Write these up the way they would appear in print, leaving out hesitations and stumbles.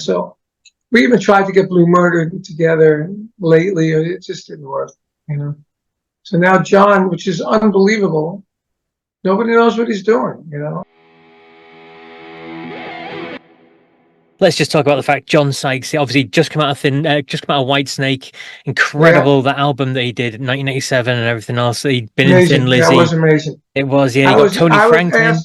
So we even tried to get Blue Murder together lately. It just didn't work, you know. So now John, which is unbelievable, nobody knows what he's doing, you know. Let's just talk about the fact John Sykes, obviously just come out of Whitesnake. Incredible, that album that he did in 1987 and everything else. He'd been in Thin Lizzy. That was amazing. It was, yeah. You got Tony Franklin.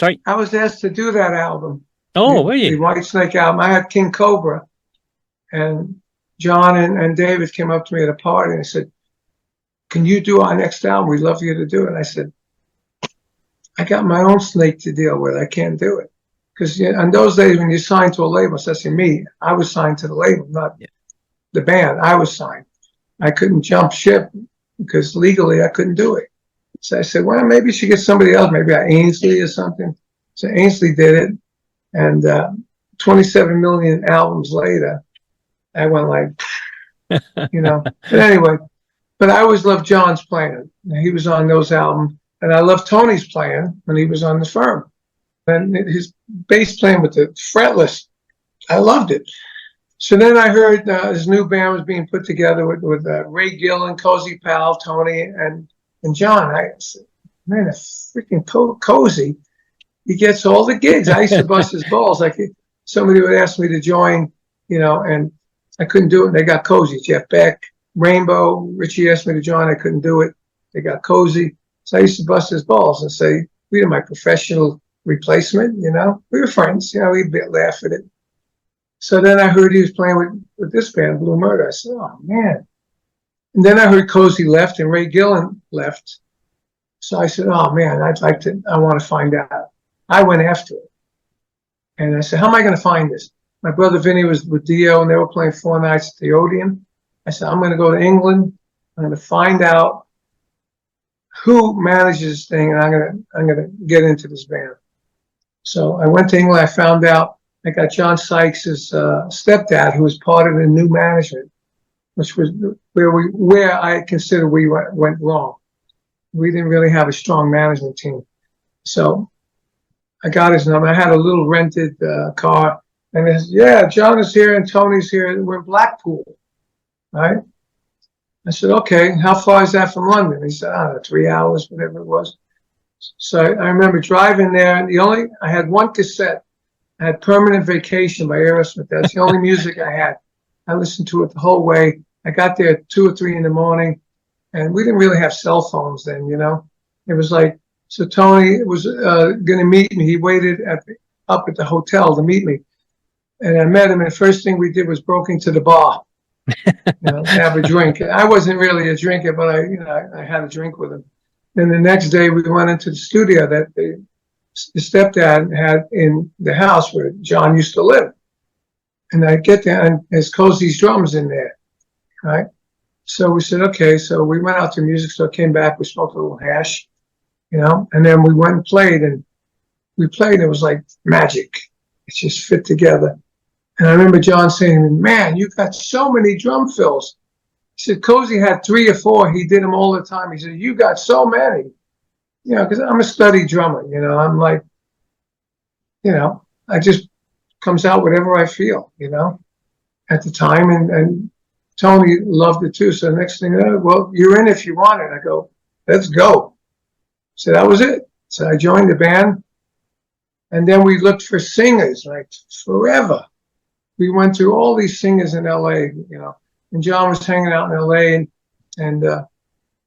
Sorry, I was asked to do that album. Oh, were you? The Whitesnake album. I had King Cobra, and John and David came up to me at a party and said, "Can you do our next album? We'd love you to do it." And I said, "I got my own snake to deal with. I can't do it." Because in those days, when you signed to a label, especially me, I was signed to the label, not the band. I was signed. I couldn't jump ship because legally I couldn't do it. So I said, well, maybe you should get somebody else, maybe Ainsley or something. So Ainsley did it. And 27 million albums later, I went like, you know. But anyway, but I always loved John's playing. He was on those albums. And I loved Tony's playing when he was on the Firm. And his bass playing with the fretless, I loved it. So then I heard his new band was being put together with Ray Gillen, Cozy Powell, Tony, and John. I said, man, a freaking Cozy, he gets all the gigs. I used to bust his balls. Like somebody would ask me to join, you know, and I couldn't do it. And they got Cozy, Jeff Beck, Rainbow. Richie asked me to join. I couldn't do it. They got Cozy. So I used to bust his balls and say, "We are my professional replacement," you know. We were friends, you know. We'd laugh at it. So then I heard he was playing with this band, Blue Murder. I said, "Oh man!" And then I heard Cozy left and Ray Gillen left. So I said, "Oh man, I want to find out." I went after it, and I said, "How am I going to find this?" My brother Vinny was with Dio, and they were playing 4 nights at the Odeon. I said, "I'm going to go to England. I'm going to find out who manages this thing, and I'm gonna get into this band." So I went to England. I found out I got John Sykes' stepdad, who was part of the new management, which was where I consider we went wrong. We didn't really have a strong management team. So I got his number. I had a little rented car, and they said, "Yeah, John is here and Tony's here. We're in Blackpool, right?" I said, "Okay, how far is that from London?" He said, "I don't know, 3 hours, whatever it was." So I remember driving there, and I had one cassette. I had Permanent Vacation by Aerosmith. That's the only music I had. I listened to it the whole way. I got there at 2 or 3 in the morning, and we didn't really have cell phones then, you know. It was like, so Tony was going to meet me. He waited up at the hotel to meet me. And I met him, and the first thing we did was broke into the bar, you know, have a drink. I wasn't really a drinker, but I had a drink with him. Then the next day we went into the studio that the stepdad had in the house where John used to live. And I get there, and there's Cozy's drums in there, right? So we said, okay. So we went out to music store, came back, we smoked a little hash, you know, and then we went and played, and it was like magic. It just fit together. And I remember John saying, "Man, you got so many drum fills." He said, "Cozy had 3 or 4. He did them all the time." He said, "You got so many." You know, because I'm a study drummer, you know. I'm like, you know, I just comes out whatever I feel, you know, at the time. And Tony loved it too. So the next thing, "Well, you're in if you want it." I go, "Let's go." So that was it. So I joined the band. And then we looked for singers, like forever. We went through all these singers in LA, you know, and John was hanging out in LA, and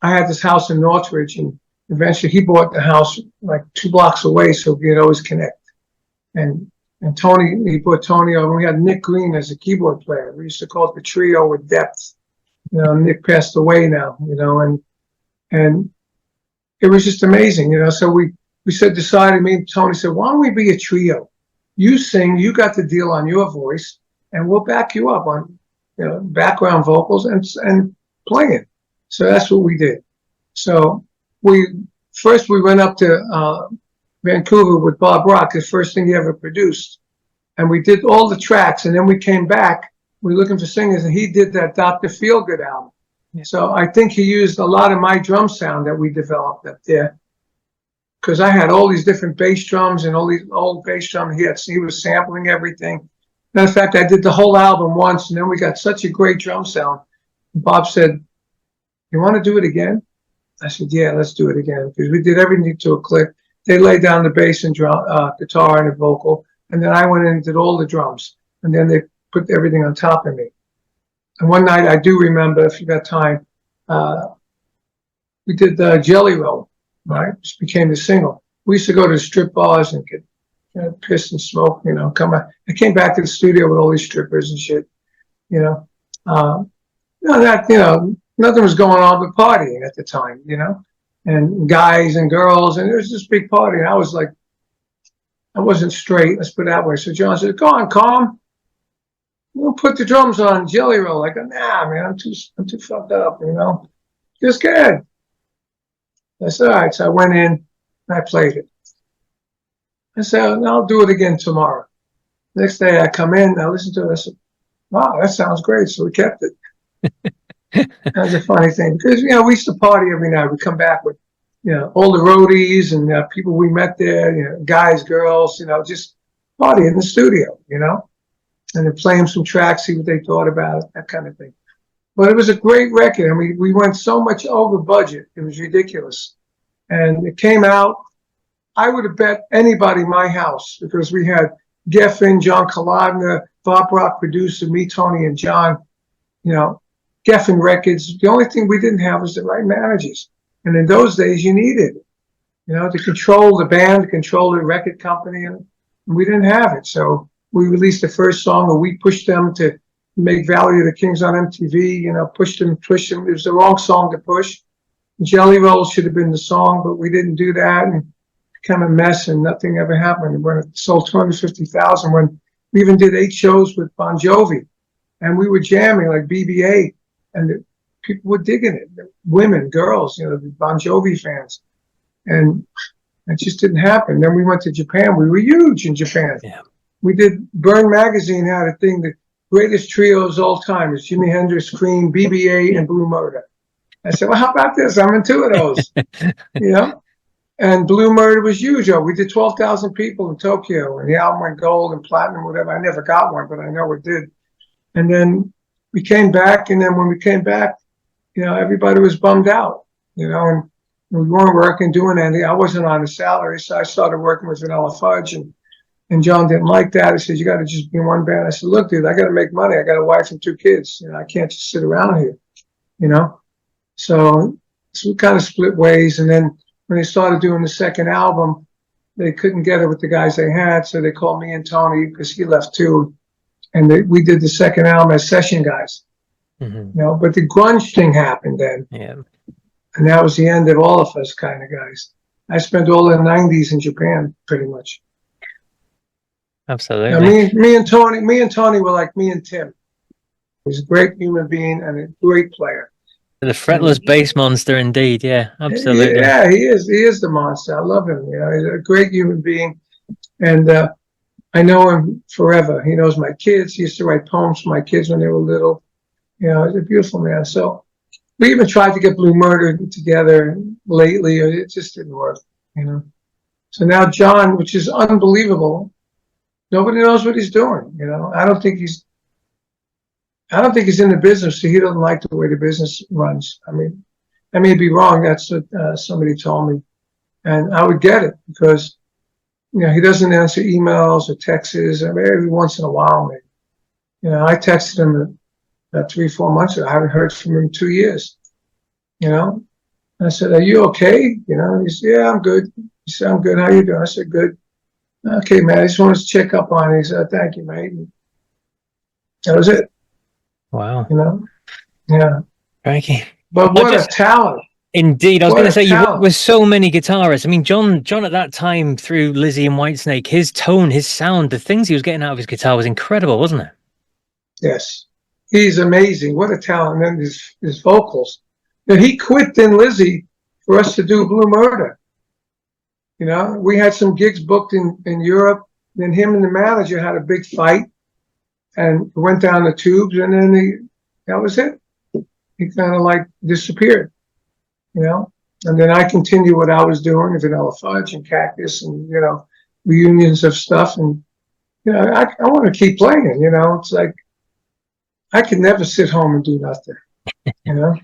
I had this house in Northridge, and eventually he bought the house like 2 blocks away so we could always connect. And Tony, he brought Tony over. We had Nick Green as a keyboard player. We used to call it the trio with depth. You know, Nick passed away now, you know, and it was just amazing, you know. So we decided, me and Tony said, "Why don't we be a trio? You sing, you got the deal on your voice, and we'll back you up on, you know, background vocals and playing." So that's what we did. So we went up to Vancouver with Bob Rock, the first thing he ever produced, and we did all the tracks. And then we came back. We were looking for singers, and he did that Dr. Feelgood album. Yeah. So I think he used a lot of my drum sound that we developed up there, because I had all these different bass drums and all these old bass drums. He was sampling everything. Matter of fact, I did the whole album once, and then we got such a great drum sound. Bob said, "You want to do it again?" I said, "Yeah, let's do it again," because we did everything to a click. They laid down the bass and drum, guitar and the vocal, and then I went in and did all the drums, and then they put everything on top of me. And one night, I do remember, if you got time, we did the Jelly Roll, right? Which became the single. We used to go to strip bars and get pissed and smoke, come out. I came back to the studio with all these strippers and shit, nothing was going on but partying at the time, and guys and girls, and it was this big party. And I was like, I wasn't straight, let's put it that way. So John said, "Go on, calm. We'll put the drums on Jelly Roll." I go, "Nah, man, I'm too fucked up, Just go ahead." I said, "All right." So I went in and I played it. I said, "I'll do it again tomorrow." Next day I come in, I listen to it, I said, "Wow, that sounds great." So we kept it. That's a funny thing because, we used to party every night. We come back with, all the roadies and people we met there, guys, girls, just party in the studio, and then play them some tracks, see what they thought about it, that kind of thing. But it was a great record. I mean, we went so much over budget. It was ridiculous. And it came out, I would have bet anybody my house, because we had Geffen, John Kalodner, Bob Rock producer, me, Tony, and John, Geffen Records. The only thing we didn't have was the right managers. And in those days, you needed it, to control the band, to control the record company. And we didn't have it. So we released the first song, and we pushed them to make Valley of the Kings on MTV, pushed them. It was the wrong song to push. Jelly Roll should have been the song, but we didn't do that. And it became a mess, and nothing ever happened. When it sold 250,000, when we even did 8 shows with Bon Jovi, and we were jamming like BB-8, and the people were digging it. Women, girls, the Bon Jovi fans. And it just didn't happen. Then we went to Japan. We were huge in Japan. Yeah. We did, Burn Magazine had a thing, the greatest trios all time is Jimi Hendrix, Cream, BB-8, and Blue Murder. I said, "Well, how about this? I'm in 2 of those." And Blue Murder was huge. We did 12,000 people in Tokyo, and the album went gold and platinum, whatever. I never got one, but I know it did. And then we came back, and then when we came back, everybody was bummed out, and we weren't working, doing anything. I wasn't on a salary, so I started working with Vanilla Fudge, and John didn't like that. He said, "You got to just be in one band." I said, "Look, dude, I got to make money. I got a wife and 2 kids. I can't just sit around here, So we kind of split ways. And then when they started doing the second album, they couldn't get it with the guys they had, so they called me and Tony, because he left too. And we did the second album as session guys. Mm-hmm. But the grunge thing happened then. Yeah. And that was the end of all of us kind of guys. I spent all the 90s in Japan, pretty much. Absolutely. Me and Tony were like me and Tim. He's a great human being and a great player. The fretless bass monster, indeed. Yeah, absolutely. Yeah, he is. He is the monster. I love him. He's a great human being, and I know him forever. He knows my kids. He used to write poems for my kids when they were little. He's a beautiful man. So we even tried to get Blue Murder together lately. It just didn't work. So now John, which is unbelievable, nobody knows what he's doing. I don't think he's in the business, so he doesn't like the way the business runs. I may be wrong. That's what somebody told me, and I would get it, because he doesn't answer emails or texts. Every once in a while, maybe. I texted him about 3-4 months ago. I haven't heard from him in 2 years. I said, "Are you okay?" He said, "Yeah, I'm good." He said, "I'm good. How you doing?" I said, "Good." "Okay, man, I just wanted to check up on you." He said, "Thank you, mate." And that was it. Wow. Yeah. Crikey. But what a talent. Indeed. I was going to say, you worked with so many guitarists. I mean, John at that time, through Lizzie and Whitesnake, his tone, his sound, the things he was getting out of his guitar was incredible, wasn't it? Yes. He's amazing. What a talent. And then his vocals. He quit Thin Lizzy for us to do Blue Murder. We had some gigs booked in Europe. Then him and the manager had a big fight and went down the tubes, and then that was it. He kind of like disappeared, And then I continued what I was doing, Vanilla Fudge and Cactus, and reunions of stuff, and you know, I want to keep playing. You know, it's like I could never sit home and do nothing. You know.